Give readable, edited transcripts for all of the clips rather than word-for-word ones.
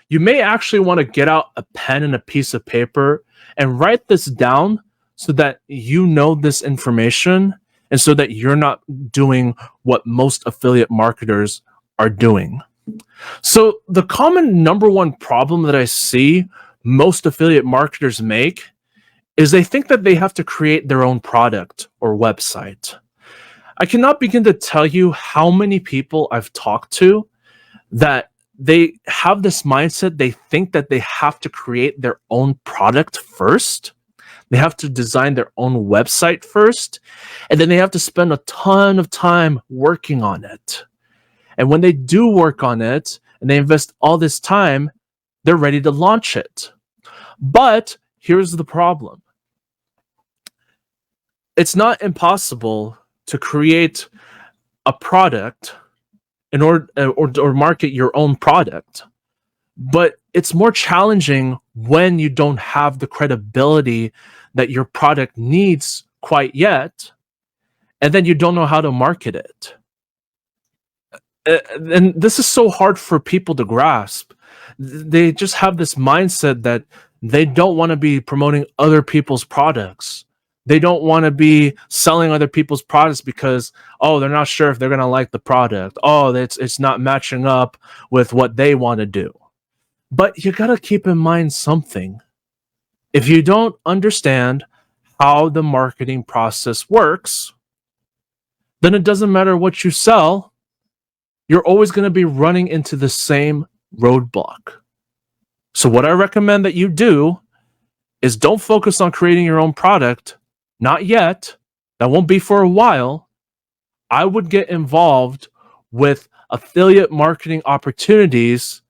you may actually want to get out a pen and a piece of paper and write this down so that you know this information and so that you're not doing what most affiliate marketers are doing. So, the common number one problem that I see most affiliate marketers make is they think that they have to create their own product or website. I cannot begin to tell you how many people I've talked to that they have this mindset. They think that they have to create their own product first. They have to design their own website first. And then they have to spend a ton of time working on it. And when they do work on it and they invest all this time, they're ready to launch it. But here's the problem. It's not impossible to create a product in order or market your own product, but it's more challenging when you don't have the credibility that your product needs quite yet, and then you don't know how to market it. And this is so hard for people to grasp. They just have this mindset that they don't want to be promoting other people's products. They don't want to be selling other people's products because, oh, they're not sure if they're going to like the product. Oh, it's not matching up with what they want to do. But you got to keep in mind something. If you don't understand how the marketing process works, then it doesn't matter what you sell. You're always going to be running into the same roadblock. So what I recommend that you do is don't focus on creating your own product. Not yet. That won't be for a while. I would get involved with affiliate marketing opportunities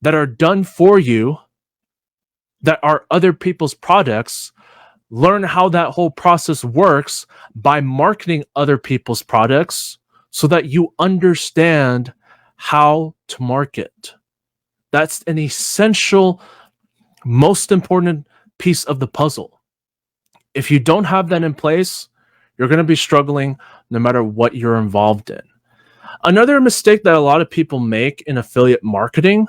that are done for you, that are other people's products. Learn how that whole process works by marketing other people's products so that you understand how to market. That's an essential, most important piece of the puzzle. If you don't have that in place, you're going to be struggling no matter what you're involved in. Another mistake that a lot of people make in affiliate marketing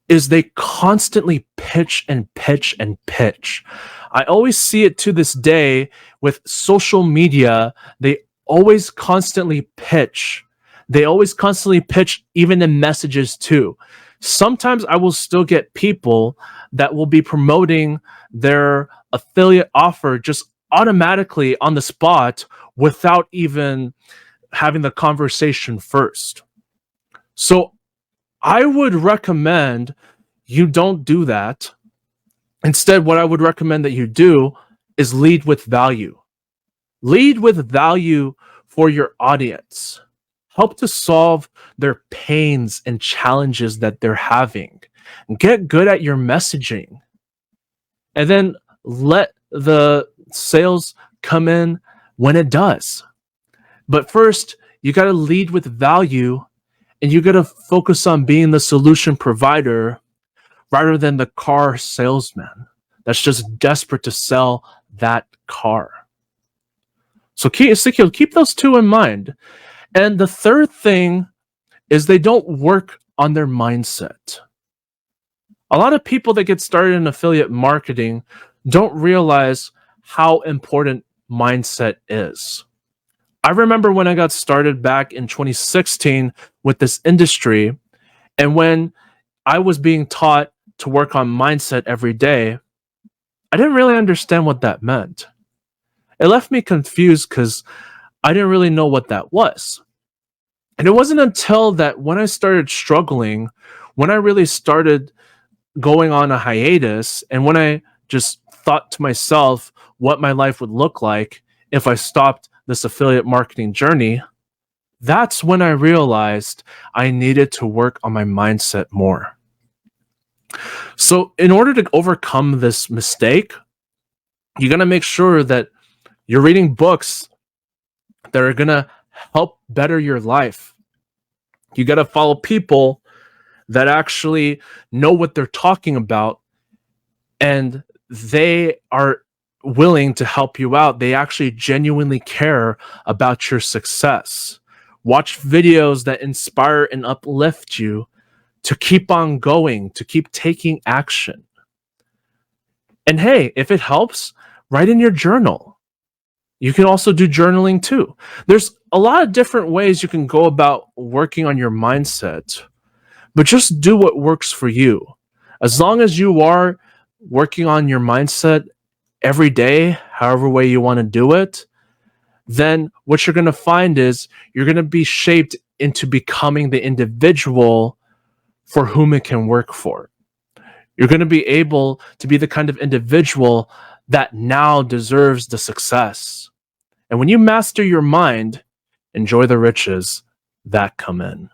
is they constantly pitch and pitch and pitch. I always see it to this day with social media. They always constantly pitch. They always constantly pitch, even in messages too. Sometimes I will still get people that will be promoting their affiliate offer just automatically on the spot without even having the conversation first. So I would recommend you don't do that. Instead, what I would recommend that you do is lead with value. Lead with value for your audience. Help to solve their pains and challenges that they're having. Get good at your messaging. And then let the sales come in when it does. But first, you got to lead with value, and you got to focus on being the solution provider rather than the car salesman that's just desperate to sell that car. So keep those two in mind. And the third thing is they don't work on their mindset. A lot of people that get started in affiliate marketing don't realize how important mindset is. I remember when I got started back in 2016 with this industry, and when I was being taught to work on mindset every day, I didn't really understand what that meant. It left me confused because I didn't really know what that was. And it wasn't until that when I started struggling, when I really started going on a hiatus, and when I just thought to myself what my life would look like if I stopped this affiliate marketing journey, that's when I realized I needed to work on my mindset more. So in order to overcome this mistake, you got to make sure that you're reading books that are going to help better your life. You got to follow people that actually know what they're talking about, and they are willing to help you out. They actually genuinely care about your success. Watch videos that inspire and uplift you to keep on going, to keep taking action. And hey, if it helps, write in your journal. You can also do journaling too. There's a lot of different ways you can go about working on your mindset, but just do what works for you. As long as you are working on your mindset every day, however way you want to do it, then what you're going to find is you're going to be shaped into becoming the individual for whom it can work for. You're going to be able to be the kind of individual that now deserves the success. And when you master your mind, enjoy the riches that come in.